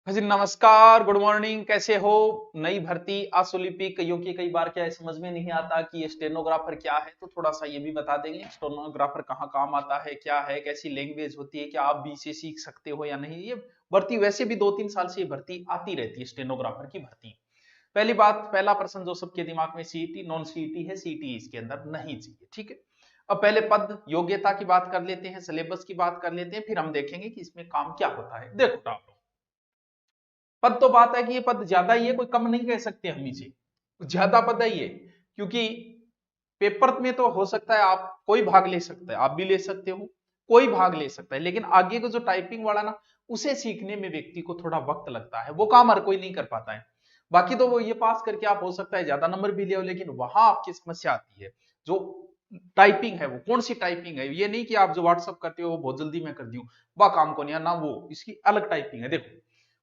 हाँ जी, नमस्कार, good morning. कैसे हो? नई भर्ती आशुलिपि कईयों की कई बार क्या है समझ में नहीं आता कि ये स्टेनोग्राफर क्या है, तो थोड़ा सा ये भी बता देंगे स्टेनोग्राफर कहाँ काम आता है, क्या है, कैसी लैंग्वेज होती है, क्या आप भी इसे सीख सकते हो या नहीं। ये भर्ती वैसे भी 2-3 साल से ये भर्ती आती रहती है, स्टेनोग्राफर की भर्ती। पहली बात, पहला प्रश्न जो सबके दिमाग में सीईटी नॉन सीईटी है, सीईटी इसके अंदर नहीं चाहिए। ठीक है, अब पहले पद योग्यता की बात कर लेते हैं, सिलेबस की बात कर लेते हैं, फिर हम देखेंगे कि इसमें काम क्या होता है। देखो आप लोग, पद तो बात है कि ये पद ज्यादा ही है, कोई कम नहीं कह सकते हम इसे, ज्यादा पद है ये। क्योंकि पेपर में तो हो सकता है आप कोई भाग ले सकता है, आप भी ले सकते हो, कोई भाग ले सकता है, लेकिन आगे को जो टाइपिंग वाला ना, उसे सीखने में व्यक्ति को थोड़ा वक्त लगता है, वो काम हर कोई नहीं कर पाता है। बाकी तो वो ये पास करके आप हो सकता है ज्यादा नंबर भी ले हो, लेकिन वहां आपकी समस्या आती है जो टाइपिंग है। वो कौन सी टाइपिंग है? ये नहीं कि आप जो व्हाट्सअप करते हो वो बहुत जल्दी मैं कर दी हूँ, वह काम को नहीं ना, वो इसकी अलग टाइपिंग है। देखो,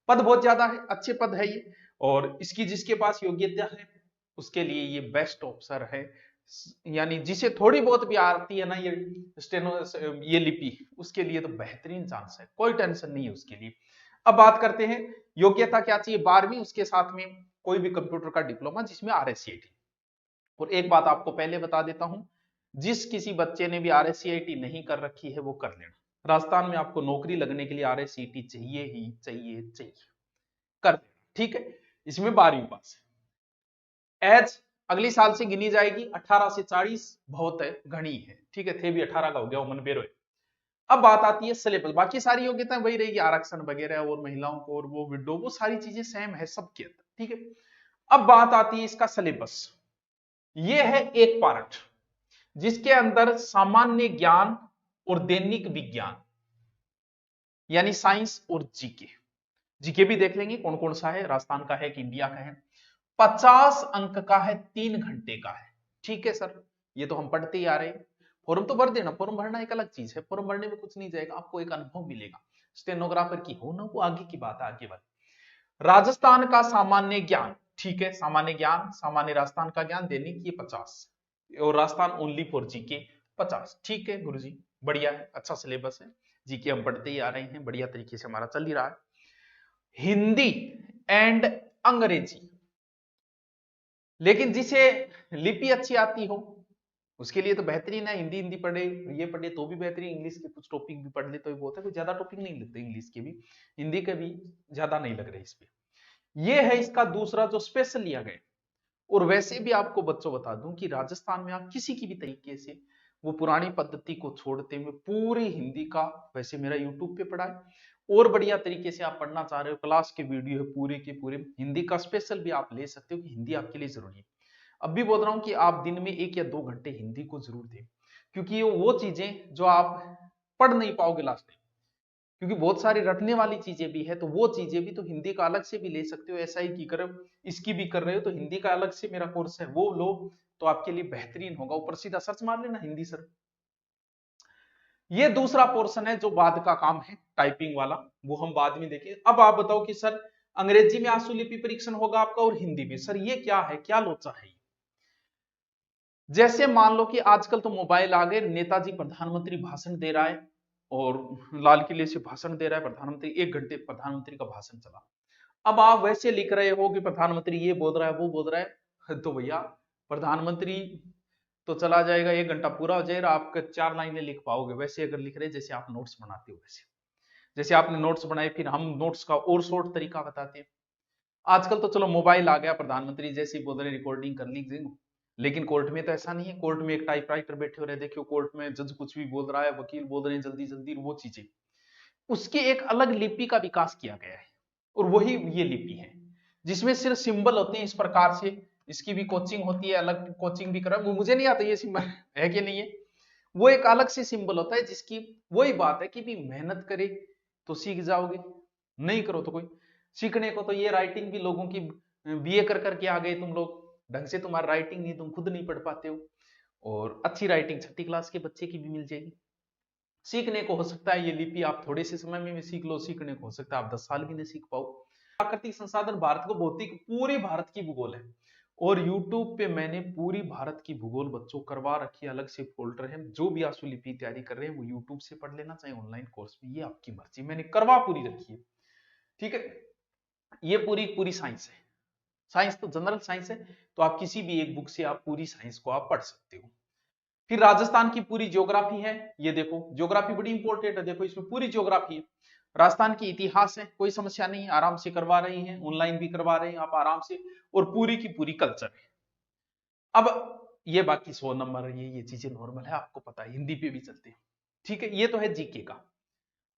पद बहुत ज्यादा है, अच्छे पद है ये, और इसकी जिसके पास योग्यता है उसके लिए ये बेस्ट ऑप्शन है। यानी जिसे थोड़ी बहुत भी आती है ना ये स्टेनो, ये लिपि, उसके लिए तो बेहतरीन चांस है, कोई टेंशन नहीं है उसके लिए। अब बात करते हैं योग्यता क्या चाहिए। 12वीं, उसके साथ में कोई भी कंप्यूटर का डिप्लोमा जिसमें आरएससीआईटी। और एक बात आपको पहले बता देता हूं, जिस किसी बच्चे ने भी आरएससीआईटी नहीं कर रखी है वो कर लेना। राजस्थान में आपको नौकरी लगने के लिए आरएससीआईटी चाहिए ही चाहिए चाहिए, कर देना। ठीक है, इसमें 12वीं पास है। एज अगली साल से गिनी जाएगी, 18 से 40 बहुत है, घनी है। ठीक है, थे भी 18 का हो गया उमन बेरो। अब बात आती है सिलेबस, बाकी सारी योग्यताएं वही रहेगी, आरक्षण वगैरह और महिलाओं को और वो विडो, वो सारी चीजें सेम है सबके अंदर। ठीक है, अब बात आती है इसका सिलेबस। ये है एक पार्ट जिसके अंदर सामान्य ज्ञान और दैनिक विज्ञान, यानी साइंस और जीके। जीके भी देख लेंगे कौन कौन सा है, राजस्थान का है कि इंडिया का है। 50 अंक का है, 3 घंटे का है। ठीक है सर, ये तो हम पढ़ते ही आ रहे हैं। फॉर्म तो भर देना, फॉर्म भरना एक अलग चीज है, फॉर्म भरने में कुछ नहीं जाएगा, आपको एक अनुभव मिलेगा। स्टेनोग्राफर की हो ना, वो आगे की बात है, आगे बात। राजस्थान का सामान्य ज्ञान, ठीक है, सामान्य ज्ञान, सामान्य राजस्थान का ज्ञान देने की 50, और राजस्थान ओनली फॉर जीके 50। ठीक है गुरु जी, बढ़िया है, अच्छा सिलेबस है। जीके हम पढ़ते ही आ रहे हैं, बढ़िया तरीके से हमारा चल ही रहा है। हिंदी एंड अंग्रेजी, लेकिन जिसे लिपि अच्छी आती हो उसके लिए तो बेहतरीन है, हिंदी हिंदी पढ़े, ये पढ़े तो भी बेहतरीन, इंग्लिश के कुछ टॉपिक भी पढ़ ले तो भी बहुत है, कोई ज्यादा टॉपिक नहीं लगते इंग्लिश के भी, हिंदी के भी ज्यादा नहीं लग रहे इस पे। ये है इसका दूसरा जो स्पेशल लिया गया। और वैसे भी आपको बच्चों बता दूं कि राजस्थान में आप किसी की भी तरीके से वो पुरानी पद्धति को छोड़ते हुए पूरी हिंदी का, वैसे मेरा यूट्यूब पे पढ़ा है, और बढ़िया तरीके से आप पढ़ना चाह रहे हो, क्लास के वीडियो है पूरे के पूरे हिंदी का स्पेशल भी आप ले सकते हो कि हिंदी आपके लिए जरूरी है। अब भी बोल रहा हूं कि आप दिन में 1 या 2 घंटे हिंदी को जरूर दें, क्योंकि ये वो चीजें जो आप पढ़ नहीं पाओगे लास्ट टाइम, क्योंकि बहुत सारी रटने वाली चीजें भी है, तो वो चीजें भी तो हिंदी का अलग से भी ले सकते हो। ऐसा ही की करो, इसकी भी कर रहे हो तो हिंदी का अलग से मेरा कोर्स है वो लो, तो आपके लिए बेहतरीन होगा। ऊपर सीधा सर्च मार लेना हिंदी सर। ये दूसरा पोर्शन है जो बाद का काम है, टाइपिंग वाला, वो हम बाद में देखें। अब आप बताओ कि सर अंग्रेजी में आशुलिपि परीक्षण होगा आपका और हिंदी में, सर ये क्या है, क्या लोचा है? जैसे मान लो कि आजकल तो मोबाइल आ गए, नेताजी प्रधानमंत्री भाषण दे रहा है और लाल किले से भाषण दे रहा है प्रधानमंत्री, 1 घंटे प्रधानमंत्री का भाषण चला। अब आप वैसे लिख रहे हो कि प्रधानमंत्री ये बोल रहा है वो बोल रहा है, तो भैया प्रधानमंत्री तो चला जाएगा, 1 घंटा पूरा हो जाएगा, आप 4 लाइनें लिख पाओगे। वैसे अगर लिख रहे हैं जैसे आप नोट्स बनाते हो, वैसे जैसे आपने नोट्स बनाए, फिर हम नोट्स का और शॉर्ट तरीका बताते हैं। आजकल तो चलो मोबाइल आ गया, प्रधानमंत्री जैसे ही बोल रहे रिकॉर्डिंग कर लीजिए, लेकिन कोर्ट में तो ऐसा नहीं है। कोर्ट में एक टाइपराइटर बैठे हो रहे, देखियो कोर्ट में जज कुछ भी बोल रहा है, वकील बोल रहे हैं जल्दी जल्दी, वो चीजें, उसकी एक अलग लिपि का विकास किया गया है, और वही ये लिपि है जिसमें सिर्फ सिंबल होते हैं इस प्रकार से। इसकी भी कोचिंग होती है, अलग कोचिंग भी करा, मुझे नहीं आता ये सिंबल है कि नहीं है, वो एक अलग से सिंबल होता है जिसकी, वही बात है कि भी मेहनत करे तो सीख जाओगे, नहीं करो तो कोई सीखने को। तो ये राइटिंग भी लोगों की बीए कर करके आ गए तुम लोग, ढंग से तुम्हारा राइटिंग नहीं, तुम खुद नहीं पढ़ पाते हो, और अच्छी राइटिंग 6ठी क्लास के बच्चे की भी मिल जाएगी। सीखने को हो सकता है ये लिपि आप थोड़े से समय में भी सीख लो, सीखने को हो सकता है आप 10 साल भी नहीं सीख पाओ। प्राकृतिक संसाधन भारत को भौतिक, पूरी भारत की भूगोल है, और YouTube पे मैंने पूरी भारत की भूगोल बच्चों करवा रखी है, अलग से फोल्डर है। जो भी आशुलिपि तैयारी कर रहे हैं वो YouTube से पढ़ लेना, चाहे ऑनलाइन कोर्स में, ये आपकी मर्जी, मैंने करवा पूरी रखी है। ठीक है, ये पूरी पूरी साइंस है। साइंस तो जनरल साइंस है, तो आप किसी भी एक बुक से आप पूरी साइंस को आप पढ़ सकते हो। फिर राजस्थान की पूरी ज्योग्राफी है, ये देखो ज्योग्राफी बड़ी इंपॉर्टेंट है, देखो इसमें पूरी ज्योग्राफी है। राजस्थान की इतिहास है, कोई समस्या नहीं है, आराम से करवा रही हैं, ऑनलाइन भी करवा रहे हैं आप आराम से, और पूरी की पूरी कल्चर है। अब ये बाकी 100 नंबर ये चीजें नॉर्मल है, आपको पता है, हिंदी पे भी चलते हैं, ठीक है। ये तो है जीके का।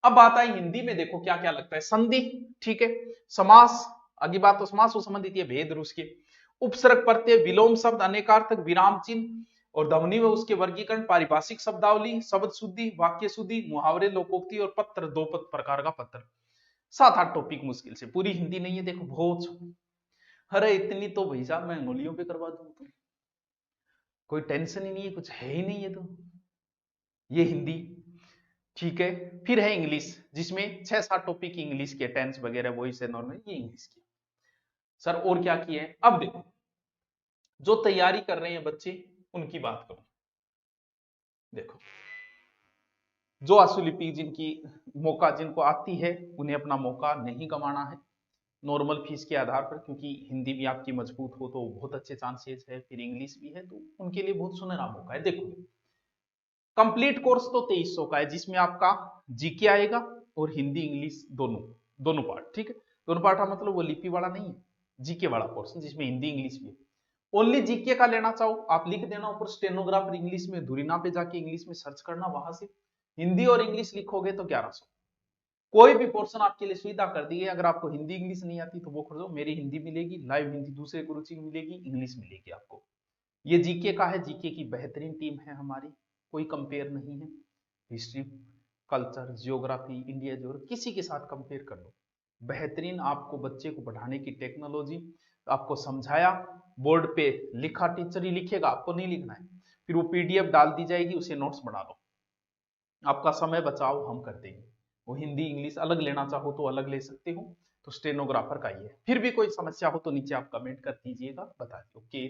अब बात आई हिंदी में, देखो क्या क्या लगता है। संधि, ठीक है। समास, अगली बात तो समास से संबंधित है, भेद रूस के। उपसर्ग प्रत्यय, विलोम शब्द, अनेकार्थक, विराम चिन्ह और ध्वनि में उसके वर्गीकरण, पारिभाषिक शब्दावली, शब्द शुद्धि, वाक्य शुद्धि, मुहावरे, लोकोक्ति और पत्र, दो प्रकार का पत्र। 7-8 टॉपिक मुश्किल से, पूरी हिंदी नहीं है, देखो बहुत। अरे इतनी तो भाई साहब मैं अंगुलियों पे करवा दूं तो कोई टेंशन ही नहीं है, कुछ है ही नहीं है। तो ये हिंदी, ठीक है। फिर है इंग्लिश, जिसमें 6-7 टॉपिक इंग्लिश के, टेंस वगैरह, वॉइस है नॉर्मल, ये इंग्लिश की। सर और क्या किए हैं, अब देखो जो तैयारी कर रहे हैं बच्चे उनकी बात करूं। देखो जो आशुलिपि जिनकी मौका जिनको आती है, उन्हें अपना मौका नहीं गंवाना है नॉर्मल फीस के आधार पर, क्योंकि हिंदी भी आपकी मजबूत हो तो बहुत अच्छे चांसेस है, फिर इंग्लिश भी है तो उनके लिए बहुत सुनहरा मौका है। देखो कंप्लीट कोर्स तो 2300 का है, जिसमें आपका जीके आएगा और हिंदी इंग्लिश दोनों दोनों पार्ट, ठीक है। दोनों पार्ट का मतलब वो लिपि वाला नहीं है, जीके वाला कोर्स जिसमें हिंदी इंग्लिश भी है। ओनली जीके का लेना चाहो आप लिख देना ऊपर स्टेनोग्राफर इंग्लिश में, धुरीना पे जाके इंग्लिश में सर्च करना, वहां से हिंदी और इंग्लिश लिखोगे तो 1100। कोई भी पोर्शन आपके लिए सुविधा कर दी है, अगर आपको हिंदी इंग्लिश नहीं आती तो वो कर दो, मेरी हिंदी मिलेगी लाइव, हिंदी दूसरे गुरु जी मिलेगी, इंग्लिश मिलेगी आपको। ये जीके का है, जीके की बेहतरीन टीम है हमारी, कोई कंपेयर नहीं है। History, culture, geography, India geography, किसी के साथ कंपेयर कर लो, बेहतरीन आपको बच्चे को पढ़ाने की टेक्नोलॉजी, आपको समझाया, बोर्ड पे लिखा, टीचर ही लिखेगा, आपको नहीं लिखना है, फिर वो पीडीएफ डाल दी जाएगी, उसे नोट्स बना लो, आपका समय बचाओ, हम कर देंगे। वो हिंदी इंग्लिश अलग लेना चाहो तो अलग ले सकते हो, तो स्टेनोग्राफर का ही है। फिर भी कोई समस्या हो तो नीचे आप कमेंट कर दीजिएगा, बता दिए। ओके।